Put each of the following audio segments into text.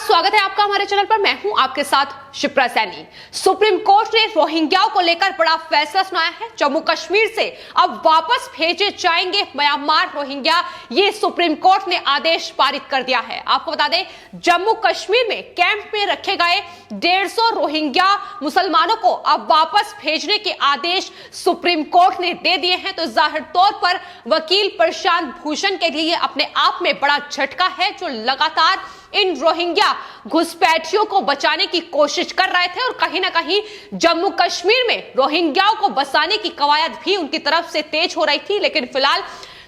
स्वागत है आपका हमारे चैनल पर। मैं हूं आपके साथ शिप्रा सैनी। सुप्रीम कोर्ट ने रोहिंग्याओं को लेकर बड़ा फैसला सुनाया है। जम्मू कश्मीर से अब वापस भेजे जाएंगे म्यांमार रोहिंग्या, ये सुप्रीम कोर्ट ने आदेश पारित कर दिया है। आपको बता दें, जम्मू कश्मीर में कैंप में रखे गए 150 रोहिंग्या मुसलमानों को अब वापस भेजने के आदेश सुप्रीम कोर्ट ने दे दिए हैं। तो जाहिर तौर पर वकील प्रशांत भूषण के लिए अपने आप में बड़ा झटका है, जो लगातार इन रोहिंग्या घुसपैठियों को बचाने की कोशिश कर रहे थे और कहीं ना कहीं जम्मू कश्मीर में रोहिंग्याओं को बसाने की कवायद भी उनकी तरफ से तेज हो रही थी। लेकिन फिलहाल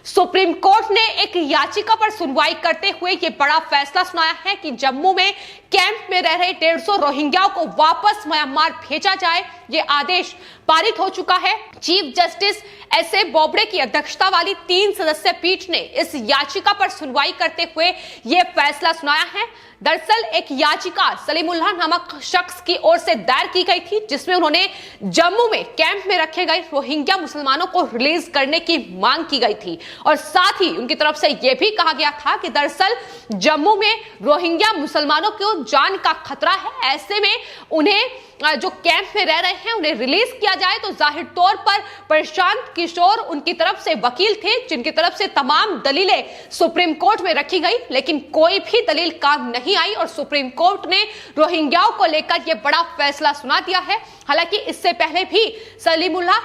सुप्रीम कोर्ट ने एक याचिका पर सुनवाई करते हुए यह बड़ा फैसला सुनाया है कि जम्मू में कैंप में रह रहे 150 रोहिंग्याओं को वापस म्यांमार भेजा जाए। यह आदेश पारित हो चुका है। Chief justice एस.ए. बोबडे की अध्यक्षता वाली 3 सदस्यीय पीठ ने इस याचिका पर सुनवाई करते हुए यह फैसला सुनाया है। दरअसल एक याचिका सलीमुल्लाह नामक शख्स की ओर से दायर की गई थी, जिसमें उन्होंने जम्मू में कैंप में रखे गए रोहिंग्या मुसलमानों को रिलीज करने की मांग की गई थी और साथ ही उनकी तरफ से यह भी कहा गया था कि दरअसल जम्मू में रोहिंग्या मुसलमानों को जान का खतरा है। ऐसे में उन्हें जो कैंप में रह रहे हैं उन्हें रिलीज किया जाए। तो जाहिर तौर पर प्रशांत किशोर उनकी तरफ से वकील थे, जिनकी तरफ से तमाम दलीलें सुप्रीम कोर्ट में रखी गई, लेकिन कोई भी दलील काम नहीं आई और सुप्रीम कोर्ट ने रोहिंग्याओं को लेकर यह बड़ा फैसला सुना दिया है। हालांकि इससे पहले भी सलीमुल्लाह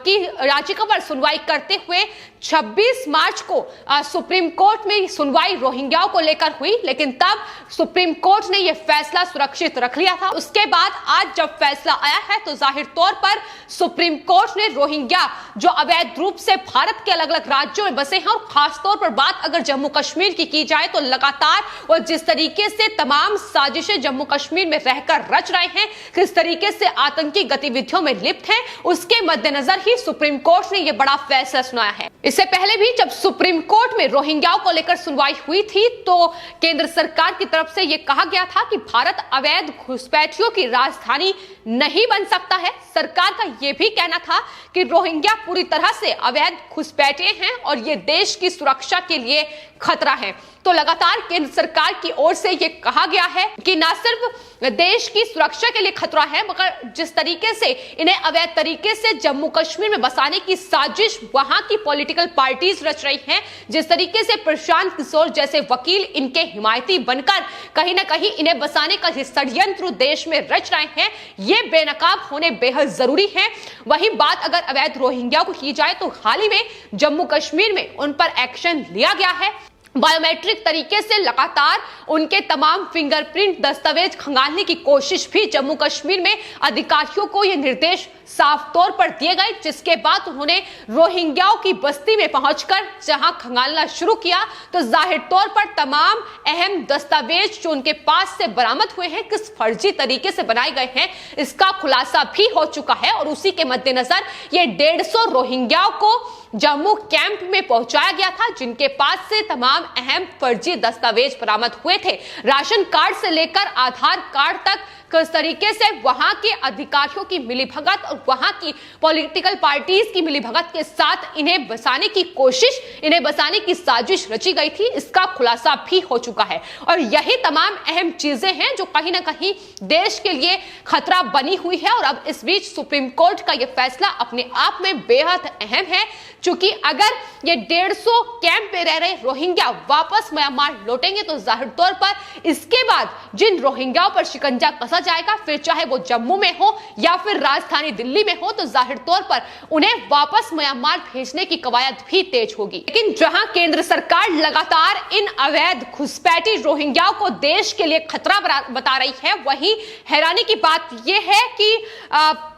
की याचिका पर सुनवाई करते हुए 26 मार्च को सुप्रीम कोर्ट में सुनवाई रोहिंग्याओं को लेकर हुई, लेकिन तब सुप्रीम कोर्ट ने यह फैसला सुरक्षित रख लिया था। उसके बाद आज जब फैसला आया है तो जाहिर तौर पर सुप्रीम कोर्ट ने रोहिंग्या जो अवैध रूप से भारत के अलग अलग राज्यों में बसे हैं, और खासतौर पर बात अगर जम्मू कश्मीर की जाए तो लगातार वो जिस तरीके से तमाम साजिशें जम्मू कश्मीर में रहकर रच रहे हैं, किस तरीके से आतंकी गतिविधियों में लिप्त हैं, उसके मद्देनजर ही सुप्रीम कोर्ट ने यह बड़ा फैसला सुनाया है। इससे पहले भी जब सुप्रीम कोर्ट में रोहिंग्याओं को लेकर सुनवाई हुई थी तो केंद्र सरकार की तरफ से यह कहा गया था कि भारत अवैध घुसपैठियों की राजधानी नहीं बन सकता है। सरकार का यह भी कहना था कि रोहिंग्या पूरी तरह से अवैध घुसपैठे हैं और यह देश की सुरक्षा के लिए खतरा है। तो लगातार केंद्र सरकार की ओर से यह कहा गया है कि न सिर्फ देश की सुरक्षा के लिए खतरा है, मगर जिस तरीके से इन्हें अवैध तरीके से जम्मू कश्मीर में बसाने की साजिश वहां की पॉलिटिकल पार्टीज रच रही हैं, जिस तरीके से प्रशांत किशोर जैसे वकील इनके हिमायती बनकर कहीं ना कहीं इन्हें बसाने का षड्यंत्र देश में रच रहे हैं, ये बेनकाब होने बेहद जरूरी है। वही बात अगर अवैध रोहिंग्या को की जाए तो हाल ही में जम्मू कश्मीर में उन पर एक्शन लिया गया है। बायोमेट्रिक तरीके से लगातार उनके तमाम फिंगरप्रिंट दस्तावेज खंगालने की कोशिश भी जम्मू कश्मीर में अधिकारियों को यह निर्देश साफ तौर पर दिए गए, जिसके बाद उन्होंने रोहिंग्याओं की बस्ती में पहुंचकर जहां खंगालना शुरू किया तो जाहिर तौर पर तमाम अहम दस्तावेज जो उनके पास से बरामद हुए हैं किस फर्जी तरीके से बनाए गए हैं, इसका खुलासा भी हो चुका है। और उसी के मद्देनजर ये 150 रोहिंग्याओं को जम्मू कैंप में पहुंचाया गया था, जिनके पास से तमाम अहम फर्जी दस्तावेज बरामद हुए थे। राशन कार्ड से लेकर आधार कार्ड तक किस तरीके से वहां के अधिकारियों की मिलीभगत और वहां की पॉलिटिकल पार्टीज की मिलीभगत के साथ इन्हें बसाने की कोशिश, इन्हें बसाने की साजिश रची गई थी, इसका खुलासा भी हो चुका है। और यही तमाम अहम चीजें हैं जो कहीं ना कहीं देश के लिए खतरा बनी हुई है। और अब इस बीच सुप्रीम कोर्ट का यह फैसला अपने आप में बेहद अहम है, क्योंकि अगर ये 150 कैंप में रह रहे रोहिंग्या वापस म्यांमार लौटेंगे तो जाहिर तौर पर इसके बाद जिन रोहिंग्याओं पर शिकंजा कसा जाएगा, फिर चाहे वो जम्मू में हो या फिर राजधानी दिल्ली में हो, तो जाहिर तौर पर उन्हें वापस म्यांमार भेजने की कवायद भी तेज होगी। लेकिन जहां केंद्र सरकार लगातार इन अवैध घुसपैठी रोहिंग्याओं को देश के लिए खतरा बता रही है, वहीं हैरानी की बात यह है कि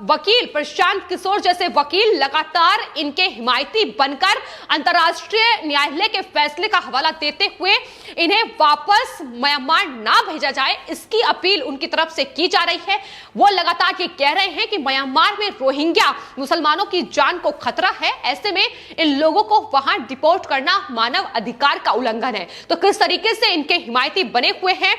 वकील प्रशांत किशोर जैसे वकील लगातार इनके हिमायती बनकर अंतर्राष्ट्रीय न्यायालय के फैसले का हवाला देते हुए इन्हें वापस म्यांमार ना भेजा जाए, इसकी अपील उनकी तरफ से की जा रही है। वो लगातार ये कह रहे हैं कि म्यांमार में रोहिंग्या मुसलमानों की जान को खतरा है, ऐसे में इन लोगों को वहां डिपोर्ट करना मानव अधिकार का उल्लंघन है। तो किस तरीके से इनके हिमायती बने हुए हैं,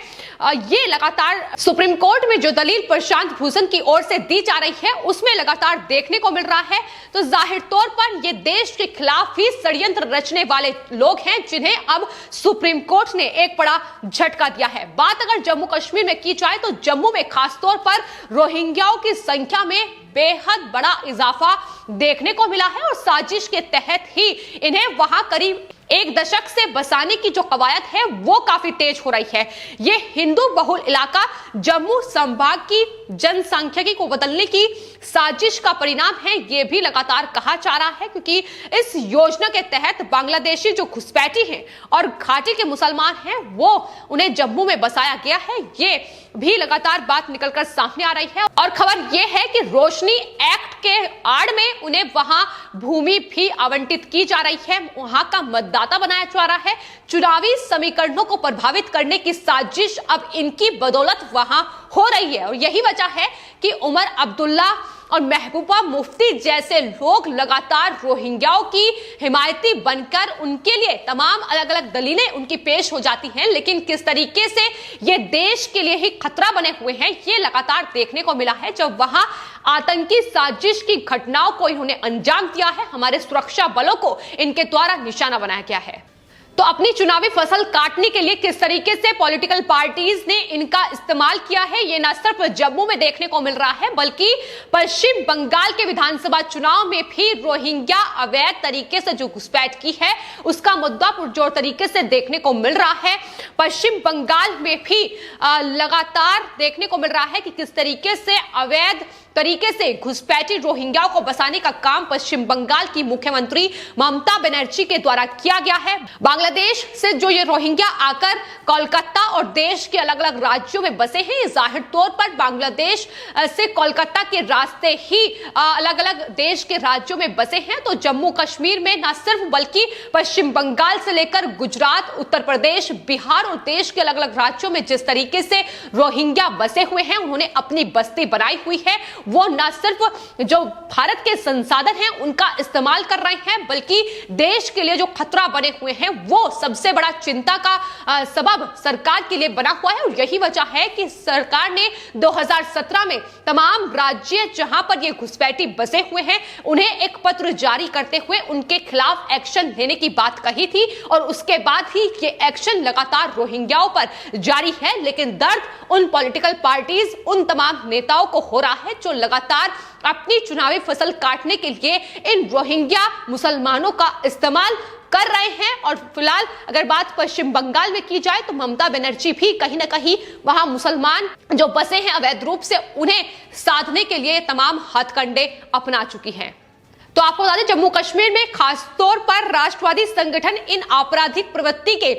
ये लगातार सुप्रीम कोर्ट में जो दलील प्रशांत भूषण की ओर से दी जा रही है उसमें लगातार देखने को मिल रहा है। तो जाहिर तौर पर ये देश के खिलाफ ही षड्यंत्र रचने वाले लोग हैं जिन्हें अब सुप्रीम कोर्ट ने एक बड़ा झटका दिया है। बात अगर जम्मू कश्मीर में की जाए तो जम्मू में खासतौर पर रोहिंग्याओं की संख्या में बेहद बड़ा इजाफा देखने को मिला है और साजिश के तहत ही इन्हें वहां करीब 1 दशक से बसाने की जो कवायद है वो काफी तेज हो रही है। ये हिंदू बहुल इलाका जम्मू संभाग की जनसांख्यिकी को बदलने की साजिश का परिणाम है, ये भी लगातार कहा जा रहा है, क्योंकि इस योजना के तहत बांग्लादेशी जो घुसपैठी हैं और घाटी के मुसलमान हैं वो उन्हें जम्मू में बसाया गया है। ये भी लगातार बात निकलकर सामने आ रही है और खबर यह है कि रोशनी एक्ट के आड़ में उन्हें वहां भूमि भी आवंटित की जा रही है, वहां का मतदाता बनाया जा रहा है। चुनावी समीकरणों को प्रभावित करने की साजिश अब इनकी बदौलत वहां हो रही है और यही वजह है कि उमर अब्दुल्ला और महबूबा मुफ्ती जैसे लोग लगातार रोहिंग्याओं की हिमायती बनकर उनके लिए तमाम अलग अलग दलीलें उनकी पेश हो जाती हैं, लेकिन किस तरीके से ये देश के लिए ही खतरा बने हुए हैं ये लगातार देखने को मिला है। जब वहां आतंकी साजिश की घटनाओं को इन्होंने अंजाम दिया है, हमारे सुरक्षा बलों को इनके द्वारा निशाना बनाया गया है। तो अपनी चुनावी फसल काटने के लिए किस तरीके से पॉलिटिकल पार्टीज ने इनका इस्तेमाल किया है ये न सिर्फ जम्मू में देखने को मिल रहा है बल्कि पश्चिम बंगाल के विधानसभा चुनाव में भी रोहिंग्या अवैध तरीके से जो घुसपैठ की है उसका मुद्दा पुरजोर तरीके से देखने को मिल रहा है। पश्चिम बंगाल में भी लगातार देखने को मिल रहा है कि किस तरीके से अवैध तरीके से घुसपैठी रोहिंग्याओं को बसाने का काम पश्चिम बंगाल की मुख्यमंत्री ममता बनर्जी के द्वारा किया गया है। बांग्लादेश से जो ये रोहिंग्या आकर कोलकाता और देश के अलग अलग राज्यों में बसे हैं, जाहिर तौर पर बांग्लादेश से कोलकाता के रास्ते ही अलग अलग देश के राज्यों में बसे हैं। तो जम्मू कश्मीर में न सिर्फ बल्कि पश्चिम बंगाल से लेकर गुजरात, उत्तर प्रदेश, बिहार और देश के अलग अलग राज्यों में जिस तरीके से रोहिंग्या बसे हुए हैं, उन्होंने अपनी बस्ती बनाई हुई है, वो न सिर्फ जो भारत के संसाधन हैं उनका इस्तेमाल कर रहे हैं बल्कि देश के लिए जो खतरा बने हुए हैं वो सबसे बड़ा चिंता का सबब सरकार के लिए बना हुआ है। और यही वजह है कि सरकार ने 2017 में तमाम राज्य जहां पर ये घुसपैठी बसे हुए हैं उन्हें एक पत्र जारी करते हुए उनके खिलाफ एक्शन लेने की बात कही थी और उसके बाद ही ये एक्शन लगातार रोहिंग्याओं पर जारी है। लेकिन दर्द उन पॉलिटिकल पार्टीज, उन तमाम नेताओं को हो रहा है जो लगातार अपनी चुनावी फसल काटने के लिए इन रोहिंग्या मुसलमानों का इस्तेमाल कर रहे हैं। और फिलहाल अगर बात पश्चिम बंगाल में की जाए तो ममता बनर्जी भी कहीं ना कहीं वहां मुसलमान जो बसे हैं अवैध रूप से उन्हें साधने के लिए तमाम हथकंडे अपना चुकी हैं। तो आपको बता दें जम्मू कश्मीर में खासतौर पर राष्ट्रवादी संगठन इन आपराधिक प्रवृत्ति के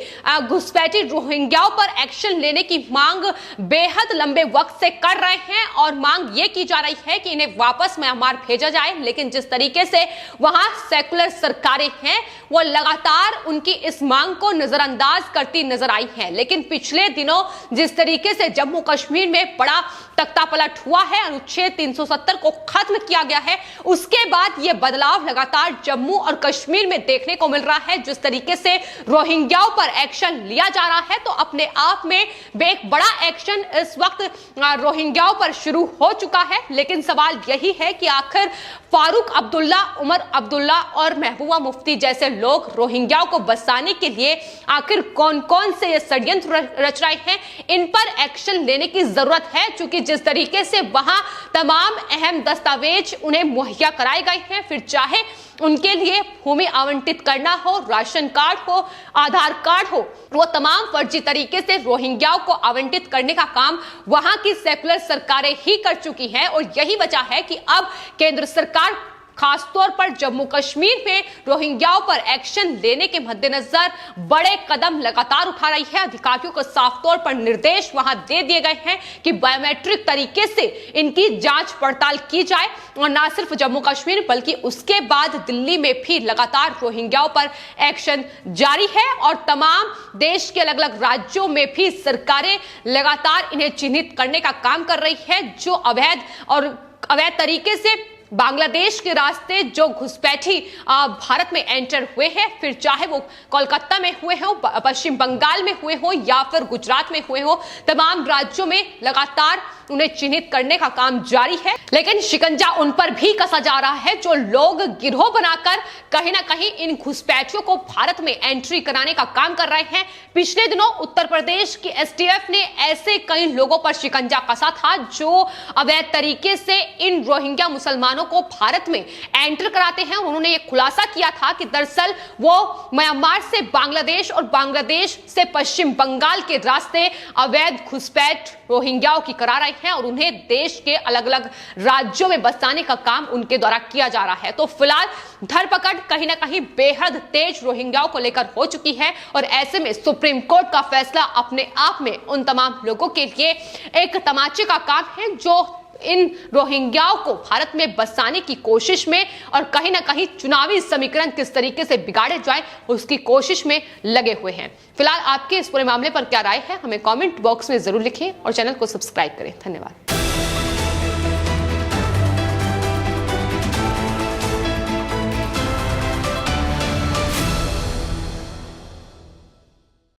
घुसपैठी रोहिंग्याओं पर एक्शन लेने की मांग बेहद लंबे वक्त से कर रहे हैं और मांग ये की जा रही है कि इन्हें वापस म्यांमार भेजा जाए। लेकिन जिस तरीके से वहां सेकुलर सरकारें हैं वो लगातार उनकी इस मांग को नजरअंदाज करती नजर आई है। लेकिन पिछले दिनों जिस तरीके से जम्मू कश्मीर में बड़ा तख्तापलट हुआ है, अनुच्छेद 370 को खत्म किया गया है, उसके बाद ये बदलाव लगातार जम्मू और कश्मीर में देखने को मिल रहा है। जिस तरीके से रोहिंग्याओं पर एक्शन लिया जा रहा है तो अपने आप में एक बड़ा एक्शन इस वक्त रोहिंग्याओं पर शुरू हो चुका है। लेकिन सवाल यही है कि आखिर फारूक अब्दुल्ला, उमर अब्दुल्ला और महबूबा मुफ्ती जैसे लोग रोहिंग्याओं को बसाने के लिए आखिर कौन कौन से ये षड्यंत्र रच रहे हैं, इन पर एक्शन लेने की जरूरत है। क्योंकि जिस तरीके से वहां तमाम अहम दस्तावेज उन्हें मुहैया कराए गए हैं, फिर चाहे उनके लिए भूमि आवंटित करना हो, राशन कार्ड हो, आधार कार्ड हो, वो तमाम फर्जी तरीके से रोहिंग्याओं को आवंटित करने का काम वहां की सेकुलर सरकारें ही कर चुकी हैं। और यही वजह है कि अब केंद्र सरकार खासतौर पर जम्मू कश्मीर में रोहिंग्याओं पर एक्शन लेने के मद्देनजर बड़े कदम लगातार उठा रही है। अधिकारियों को साफ तौर पर निर्देश वहां दे दिए गए हैं कि बायोमेट्रिक तरीके से इनकी जांच पड़ताल की जाए और न सिर्फ जम्मू कश्मीर बल्कि उसके बाद दिल्ली में भी लगातार रोहिंग्याओं पर एक्शन जारी है और तमाम देश के अलग अलग राज्यों में भी सरकारें लगातार इन्हें चिन्हित करने का काम कर रही है। जो अवैध तरीके से बांग्लादेश के रास्ते जो घुसपैठी भारत में एंटर हुए हैं, फिर चाहे वो कोलकाता में हुए हो, पश्चिम बंगाल में हुए हो या फिर गुजरात में हुए हो, तमाम राज्यों में लगातार उन्हें चिन्हित करने का काम जारी है। लेकिन शिकंजा उन पर भी कसा जा रहा है जो लोग गिरोह बनाकर कहीं ना कहीं इन घुसपैठियों को भारत में एंट्री कराने का काम कर रहे हैं। पिछले दिनों उत्तर प्रदेश की एसटीएफ ने ऐसे कई लोगों पर शिकंजा कसा था जो अवैध तरीके से इन रोहिंग्या मुसलमानों को भारत में एंटर कराते हैं। उन्होंने ये खुलासा किया था कि दरअसल वो म्यांमार से बांग्लादेश और बांग्लादेश से पश्चिम बंगाल के रास्ते अवैध घुसपैठ रोहिंग्याओं की करा रहे हैं और उन्हें देश के अलग अलग राज्यों में बसाने का काम उनके द्वारा किया जा रहा है। तो फिलहाल धरपकड़ कहीं ना कहीं बेहद तेज रोहिंग्याओं को लेकर हो चुकी है और ऐसे में सुप्रीम कोर्ट का फैसला अपने आप में उन तमाम लोगों के लिए एक तमाचे का काम है जो इन रोहिंग्याओं को भारत में बसाने की कोशिश में और कहीं ना कहीं चुनावी समीकरण किस तरीके से बिगाड़े जाए उसकी कोशिश में लगे हुए हैं। फिलहाल आपके इस पूरे मामले पर क्या राय है हमें कमेंट बॉक्स में जरूर लिखें और चैनल को सब्सक्राइब करें। धन्यवाद।